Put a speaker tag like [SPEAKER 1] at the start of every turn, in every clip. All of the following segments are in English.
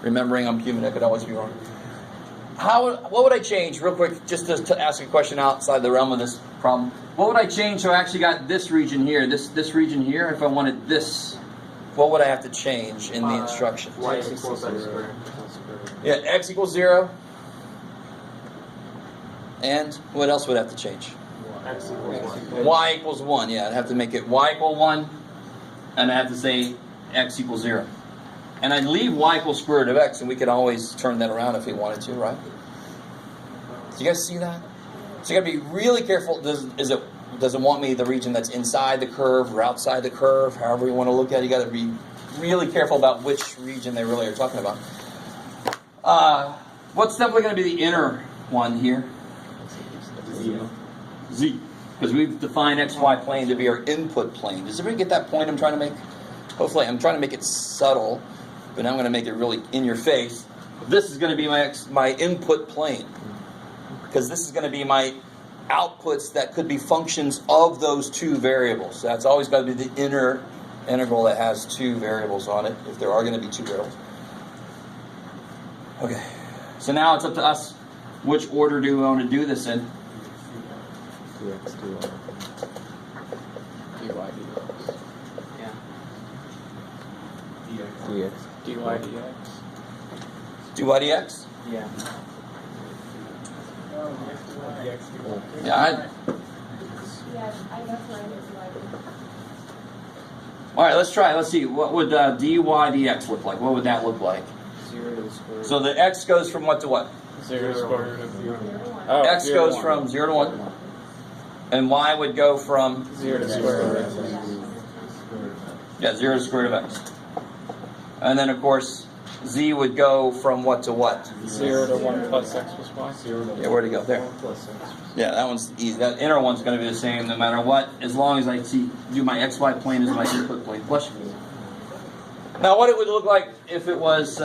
[SPEAKER 1] Remembering I'm human, I could always be wrong. What would I change, real quick, just to ask a question outside the realm of this problem? What would I change so I actually got this region here, this region here, if I wanted this? What would I have to change in the instructions?
[SPEAKER 2] Y equals x squared.
[SPEAKER 1] Yeah, x equals 0. And what else would I have to change?
[SPEAKER 2] X equals 1.
[SPEAKER 1] Y equals 1. Yeah, I'd have to make it y equal 1. And I have to say x equals 0. And I'd leave y equals square root of x, and we could always turn that around if we wanted to, right? Do you guys see that? So you got to be really careful. Does it want me the region that's inside the curve or outside the curve? However you want to look at it, you got to be really careful about which region they really are talking about. What's definitely going to be the inner one here? Z. Because we've defined xy plane to be our input plane. Does everybody get that point I'm trying to make? Hopefully, I'm trying to make it subtle, but now I'm going to make it really in your face. This is going to be my input plane. Because this is going to be my outputs that could be functions of those two variables. So that's always got to be the inner integral that has two variables on it, if there are going to be two variables. Okay, so now it's up to us. Which order do we want to do this in?
[SPEAKER 2] dx, dy. dy, dx. Yeah. dx. dy, dx.
[SPEAKER 1] dy dx?
[SPEAKER 2] Yeah.
[SPEAKER 1] Yeah. All right, let's try. Let's see. What would dy dx look like? What would that look like?
[SPEAKER 2] 0 to the square root.
[SPEAKER 1] So the x goes from what to what?
[SPEAKER 2] 0 to the square root of 0.
[SPEAKER 1] X goes from 0 to 1. And y would go from
[SPEAKER 2] 0 to the square root of x.
[SPEAKER 1] yeah, 0 to the square root of x. And then of course z would go from what to what?
[SPEAKER 2] 0 to 1 plus x plus y. 0 to
[SPEAKER 1] Yeah, where'd it go? There.
[SPEAKER 2] 1 plus x.
[SPEAKER 1] Yeah, that one's easy. That inner one's going to be the same no matter what, as long as I do my xy plane as my input plane. Question. Now, what it would look like if it was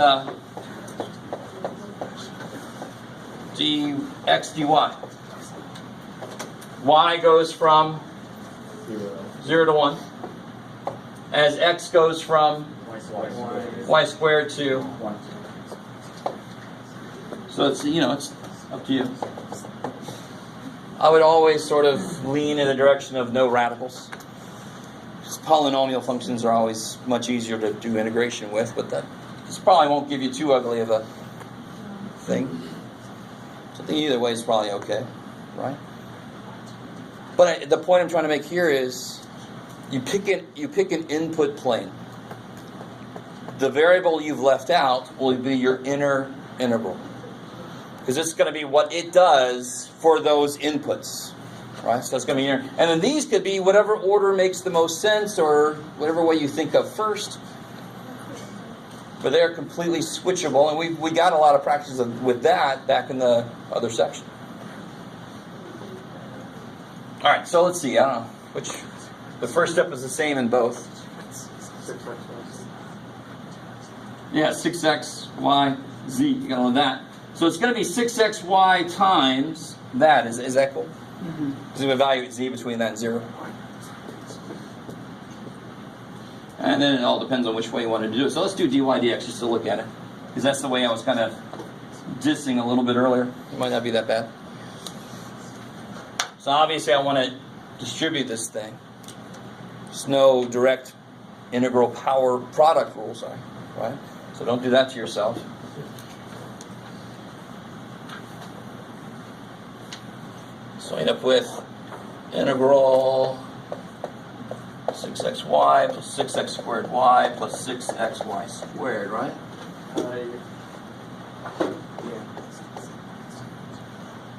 [SPEAKER 1] dx dy. Y goes from 0 to 1, as x goes from y squared to 1. So it's it's up to you. I would always sort of lean in the direction of no radicals. Polynomial functions are always much easier to do integration with, but this probably won't give you too ugly of a thing. So I think either way is probably okay, right? But the point I'm trying to make here is you pick an input plane. The variable you've left out will be your inner integral. Because it's going to be what it does for those inputs. Right? So it's going to be inner. And then these could be whatever order makes the most sense or whatever way you think of first. But they're completely switchable. And we got a lot of practice with that back in the other section. All right, so let's see. I don't know. The first step is the same in both.
[SPEAKER 2] 6x.
[SPEAKER 1] Yeah, 6x, y, z. You got all of that. So it's going to be 6xy times that. Is that cool?
[SPEAKER 2] Mm-hmm.
[SPEAKER 1] Because we evaluate z between that and 0. And then it all depends on which way you want to do it. So let's do dy dx just to look at it. Because that's the way I was kind of dissing a little bit earlier. It might not be that bad. So obviously I want to distribute this thing. There's no direct integral power product rules, right? So don't do that to yourself. So I end up with integral 6xy plus 6x squared y plus 6xy squared, right?
[SPEAKER 2] Yeah.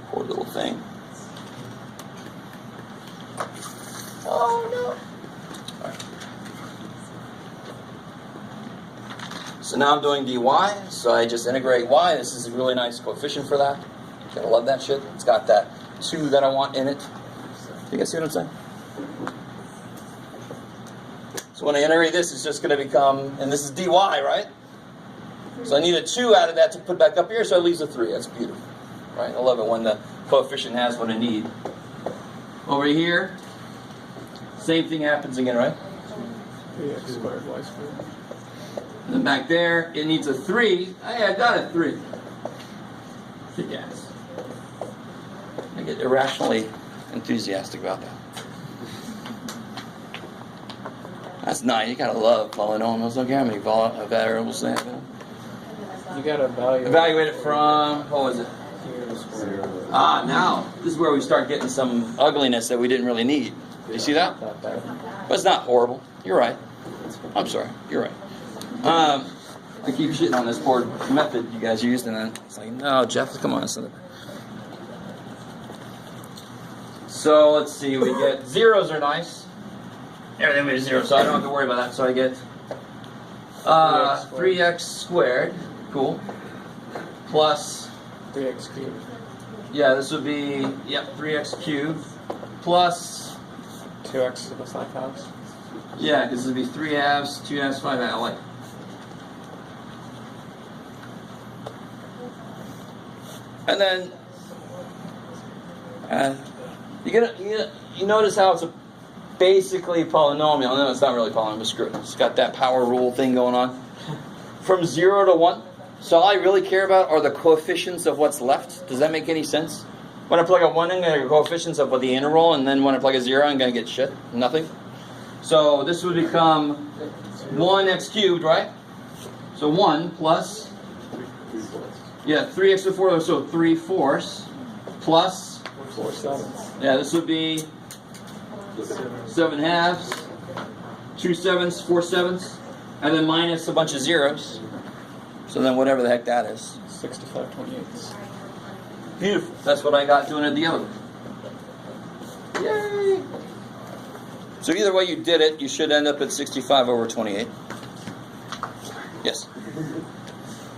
[SPEAKER 1] Poor little thing. Oh no. All right. So now I'm doing dy, so I just integrate y. This is a really nice coefficient for that. Gotta love that shit. It's got that 2 that I want in it. You guys see what I'm saying? So when I integrate this, it's just going to become, and this is dy, right? So I need a 2 out of that to put back up here, so it leaves a 3. That's beautiful, right? I love it when the coefficient has what I need. Over here, same thing happens again, right?
[SPEAKER 2] 3x squared y squared.
[SPEAKER 1] And then back there, it needs a 3. Hey, I got a 3. Kick ass. I get irrationally enthusiastic about that. That's nice. You gotta love polynomials. Look how many variables they have in them.
[SPEAKER 2] You gotta
[SPEAKER 1] Evaluate it from, what was it?
[SPEAKER 2] here to square.
[SPEAKER 1] Now, this is where we start getting some ugliness that we didn't really need. Do you see that?
[SPEAKER 2] Not bad.
[SPEAKER 1] But it's not horrible. You're right. I'm sorry. You're right. I keep shitting on this poor method you guys used, and then it's like, no, Jeff, come on. So let's see. We get zeros are nice. Everything is 0, so I don't have to worry about that. So I get 3x squared. Cool. Plus,
[SPEAKER 2] 3x cubed.
[SPEAKER 1] yeah, this would be 3x cubed plus.
[SPEAKER 2] 2x to the 5 halves.
[SPEAKER 1] Yeah, because it would be 3 halves, 2 halves, 5 halves. I like it. And then you notice how it's a basically polynomial. No, it's not really polynomial. Screw it. It's got that power rule thing going on. From 0 to 1. So all I really care about are the coefficients of what's left. Does that make any sense? When I plug a 1 in, I'm going to get coefficients of the integral, and then when I plug a 0, I'm going to get shit. Nothing. So this would become 1x cubed, right? So 1 plus, 3x to the 4, so 3/4 plus,
[SPEAKER 2] 4 sevenths.
[SPEAKER 1] this would be 7 halves, 2 sevenths, 4 sevenths, and then minus a bunch of zeros. So then whatever the heck that is.
[SPEAKER 2] 65/28.
[SPEAKER 1] Beautiful. That's what I got doing it the other way. Yay! So either way you did it, you should end up at 65/28. Yes?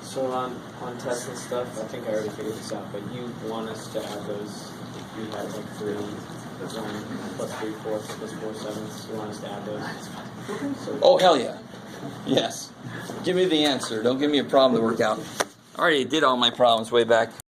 [SPEAKER 3] So on tests and stuff, I think I already figured this out, but you want us to add those, if you had like 3, 1 plus 3/4 plus 4 sevenths, you want us to add those? So
[SPEAKER 1] Oh, hell yeah. Yes. Give me the answer. Don't give me a problem to work out. I already did all my problems way back.